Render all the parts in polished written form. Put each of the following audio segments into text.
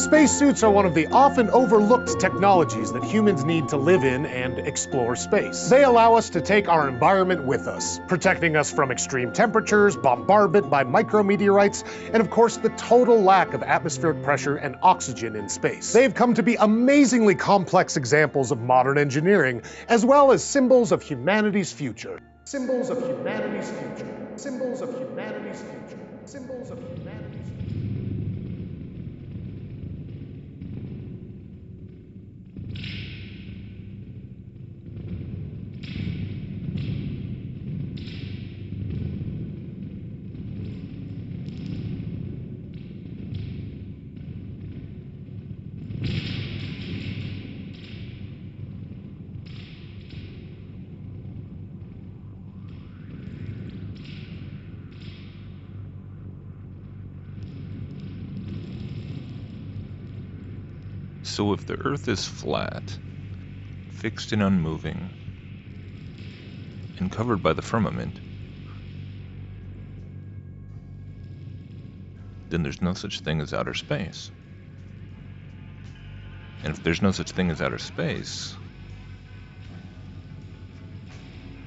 Spacesuits are one of the often overlooked technologies that humans need to live in and explore space. They allow us to take our environment with us, protecting us from extreme temperatures, bombardment by micrometeorites, and of course the total lack of atmospheric pressure and oxygen in space. They've come to be amazingly complex examples of modern engineering, as well as symbols of humanity's future. Symbols of humanity's future. Symbols of humanity's future. Symbols of humanity's future. So if the Earth is flat, fixed and unmoving, and covered by the firmament, then there's no such thing as outer space. And if there's no such thing as outer space,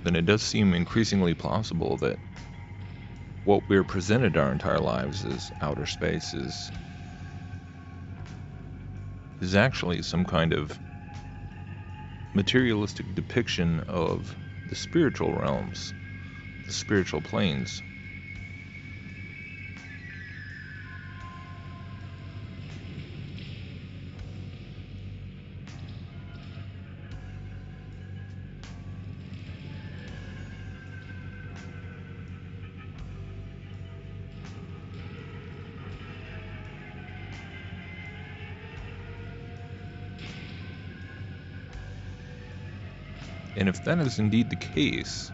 then it does seem increasingly plausible that what we're presented our entire lives as outer space is actually some kind of materialistic depiction of the spiritual realms, the spiritual planes. And if that is indeed the case,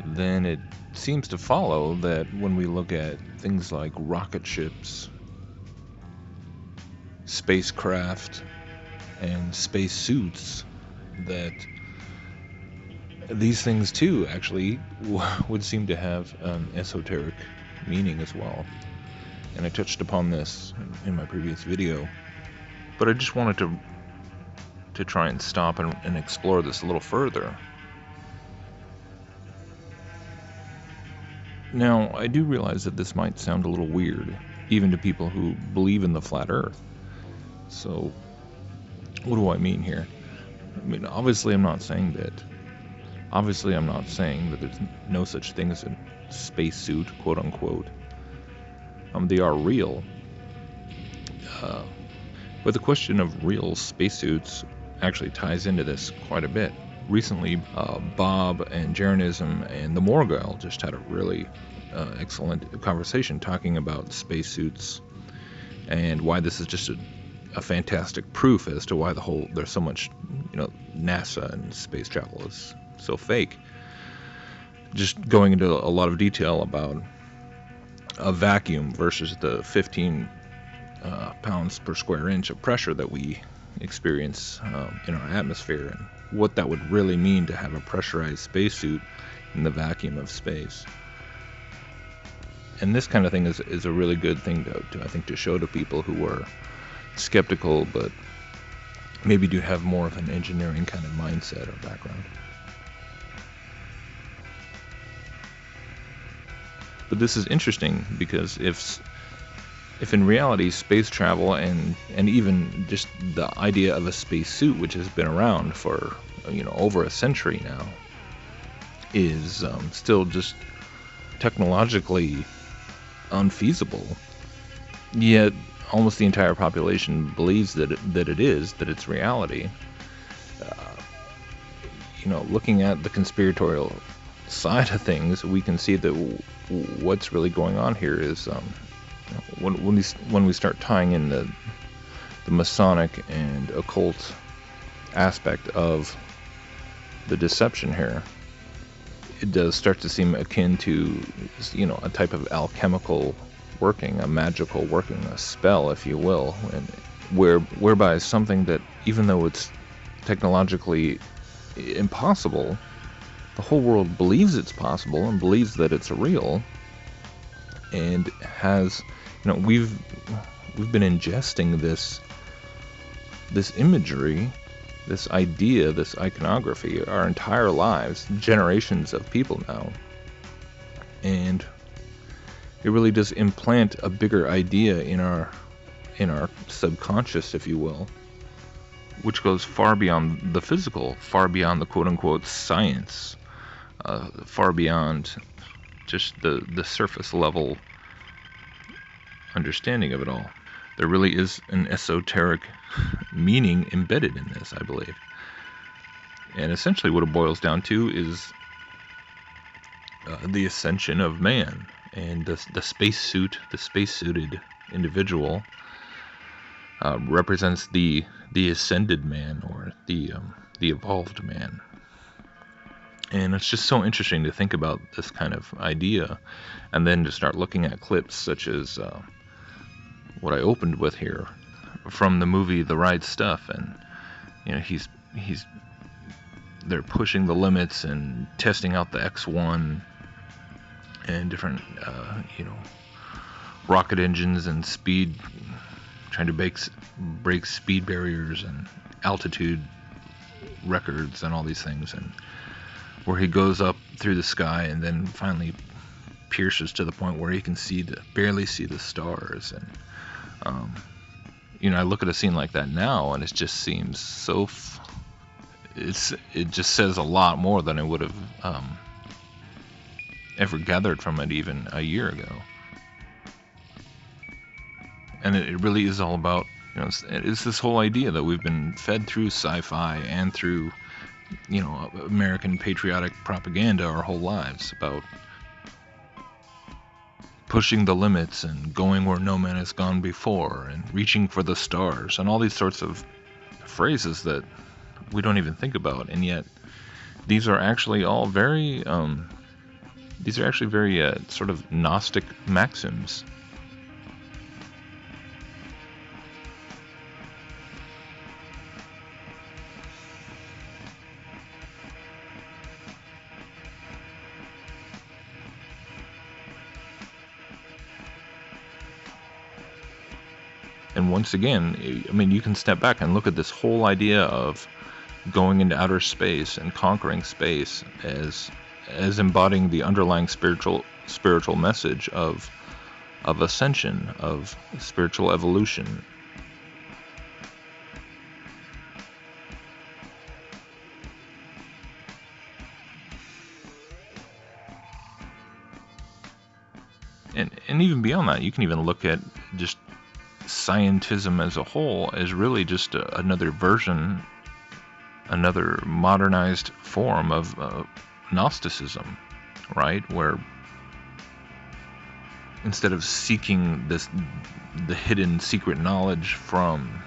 then it seems to follow that when we look at things like rocket ships, spacecraft, and space suits, that these things too actually would seem to have an esoteric meaning as well. And I touched upon this in my previous video, but I just wanted to try and stop and explore this a little further. Now, I do realize that this might sound a little weird, even to people who believe in the flat Earth. So, what do I mean here? I mean, obviously I'm not saying that there's no such thing as a spacesuit, quote unquote. They are real. But the question of real spacesuits actually ties into this quite a bit. Recently, Bob and Jeranism and the Morgul just had a really excellent conversation talking about spacesuits and why this is just a fantastic proof as to why there's so much, NASA and space travel is so fake. Just going into a lot of detail about a vacuum versus the 15 pounds per square inch of pressure that we experience in our atmosphere, and what that would really mean to have a pressurized spacesuit in the vacuum of space. And this kind of thing is a really good thing to I think to show to people who are skeptical but maybe do have more of an engineering kind of mindset or background. But this is interesting because if in reality space travel and even just the idea of a space suit, which has been around for over a century now, is still just technologically unfeasible, yet almost the entire population believes that it's reality. Looking at the conspiratorial side of things, we can see that what's really going on here is when we start tying in the Masonic and occult aspect of the deception here, it does start to seem akin to a type of alchemical working, a magical working, a spell, if you will, and whereby something that, even though it's technologically impossible, the whole world believes it's possible and believes that it's real, and has, we've been ingesting this imagery, this idea, this iconography our entire lives, generations of people now. And it really does implant a bigger idea in our subconscious, if you will, which goes far beyond the physical, far beyond the quote-unquote science, far beyond just the surface level understanding of it all. There really is an esoteric meaning embedded in this, I believe. And essentially what it boils down to is the ascension of man, and the space-suited individual represents the ascended man, or the evolved man. And it's just so interesting to think about this kind of idea, and then to start looking at clips such as what I opened with here from the movie The Right Stuff. And they're pushing the limits and testing out the X1 and different rocket engines and speed, trying to break speed barriers and altitude records and all these things, and where he goes up through the sky and then finally pierces to the point where he can barely see the stars. And I look at a scene like that now, and it just seems so it just says a lot more than I would have ever gathered from it even a year ago. And it really is all about, it's this whole idea that we've been fed through sci-fi and through, American patriotic propaganda our whole lives, about pushing the limits and going where no man has gone before and reaching for the stars and all these sorts of phrases that we don't even think about. And yet these are actually all very sort of Gnostic maxims. And once again, you can step back and look at this whole idea of going into outer space and conquering space as embodying the underlying spiritual message of ascension, of spiritual evolution. And even beyond that, you can even look at just scientism as a whole as really just another version, another modernized form of Gnosticism, right? Where instead of seeking the hidden secret knowledge from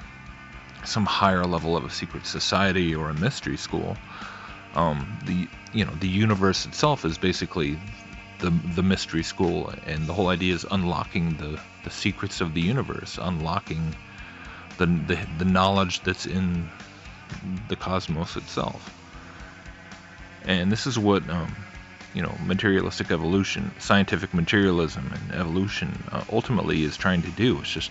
some higher level of a secret society or a mystery school, the universe itself is basically the mystery school, and the whole idea is unlocking the secrets of the universe, unlocking the knowledge that's in the cosmos itself. And this is what materialistic evolution, scientific materialism and evolution ultimately is trying to do. It's just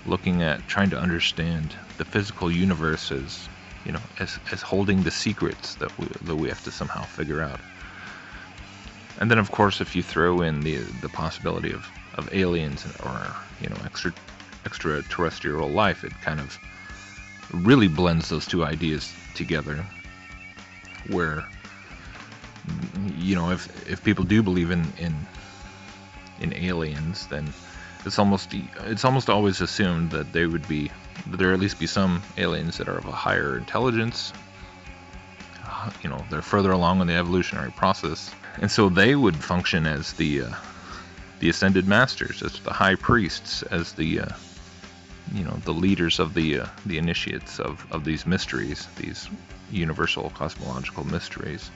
looking at trying to understand the physical universe as holding the secrets that we have to somehow figure out. And then, of course, if you throw in the possibility of aliens or extraterrestrial life, it kind of really blends those two ideas together. Where if people do believe in aliens, then it's almost always assumed that there at least be some aliens that are of a higher intelligence. They're further along in the evolutionary process, and so they would function as the ascended masters, as the high priests, as the leaders of the initiates of these mysteries, these universal cosmological mysteries.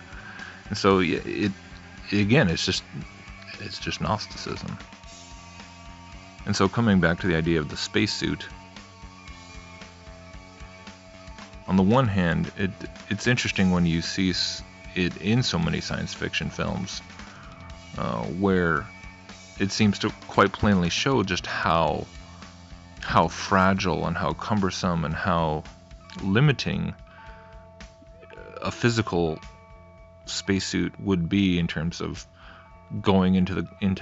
And so it's just Gnosticism. And so coming back to the idea of the spacesuit, on the one hand, it's interesting when you see it in so many science fiction films, where it seems to quite plainly show just how how fragile and how cumbersome and how limiting a physical spacesuit would be in terms of going into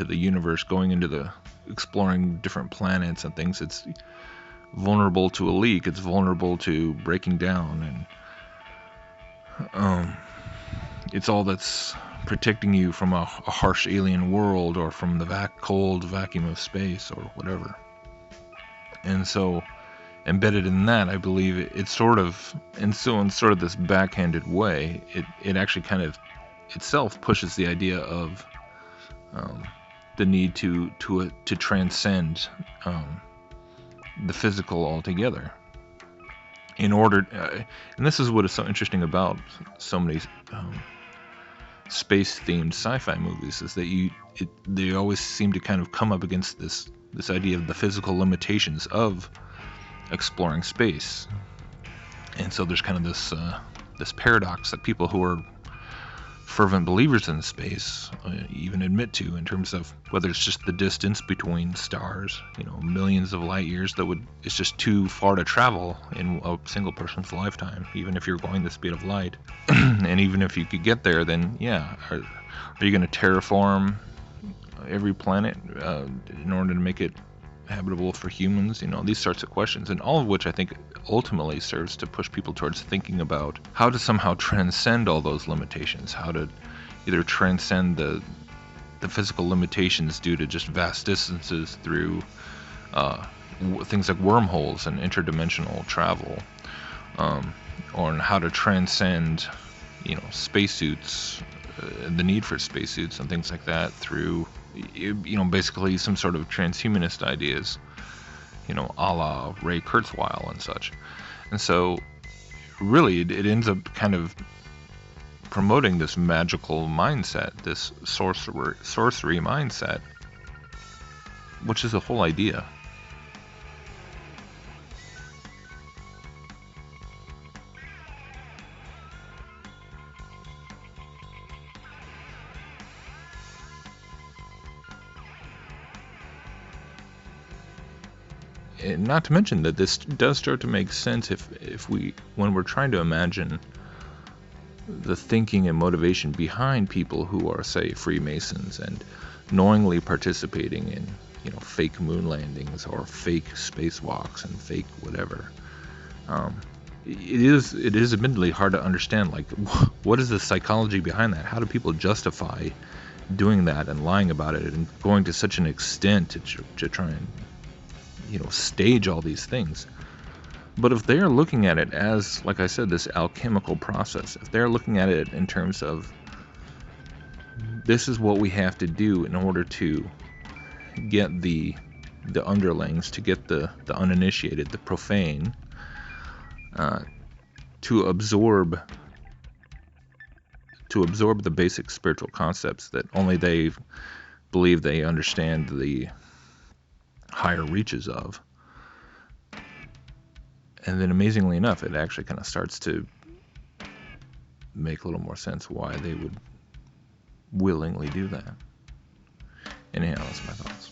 the universe, going into the exploring different planets and things. It's vulnerable to a leak. It's vulnerable to breaking down, and it's all that's protecting you from a harsh alien world or from the cold vacuum of space or whatever. And so, embedded in that, I believe it's sort of, in sort of this backhanded way, it actually kind of itself pushes the idea of the need to transcend the physical altogether. In order, and this is what is so interesting about so many space-themed sci-fi movies, is that they always seem to kind of come up against this idea of the physical limitations of exploring space. And so there's kind of this paradox that people who are fervent believers in space even admit to, in terms of whether it's just the distance between stars, millions of light years it's just too far to travel in a single person's lifetime, even if you're going the speed of light. And even if you could get there, then are you going to terraform every planet in order to make it habitable for humans? These sorts of questions, and all of which I think ultimately serves to push people towards thinking about how to somehow transcend all those limitations, how to either transcend the physical limitations due to just vast distances through things like wormholes and interdimensional travel, or how to transcend spacesuits, the need for spacesuits and things like that through basically some sort of transhumanist ideas, a la Ray Kurzweil and such. And so really it ends up kind of promoting this magical mindset, this sorcery mindset, which is the whole idea. And not to mention that this does start to make sense when we're trying to imagine the thinking and motivation behind people who are, say, Freemasons and knowingly participating in fake moon landings or fake spacewalks and fake whatever. It is admittedly hard to understand, like, what is the psychology behind that? How do people justify doing that and lying about it and going to such an extent to try and stage all these things? But if they're looking at it as, like I said, this alchemical process, if they're looking at it in terms of this is what we have to do in order to get the underlings, to get the uninitiated, the profane, to absorb the basic spiritual concepts that only they believe they understand the higher reaches of. And then amazingly enough, it actually kind of starts to make a little more sense why they would willingly do that. Anyhow, that's my thoughts.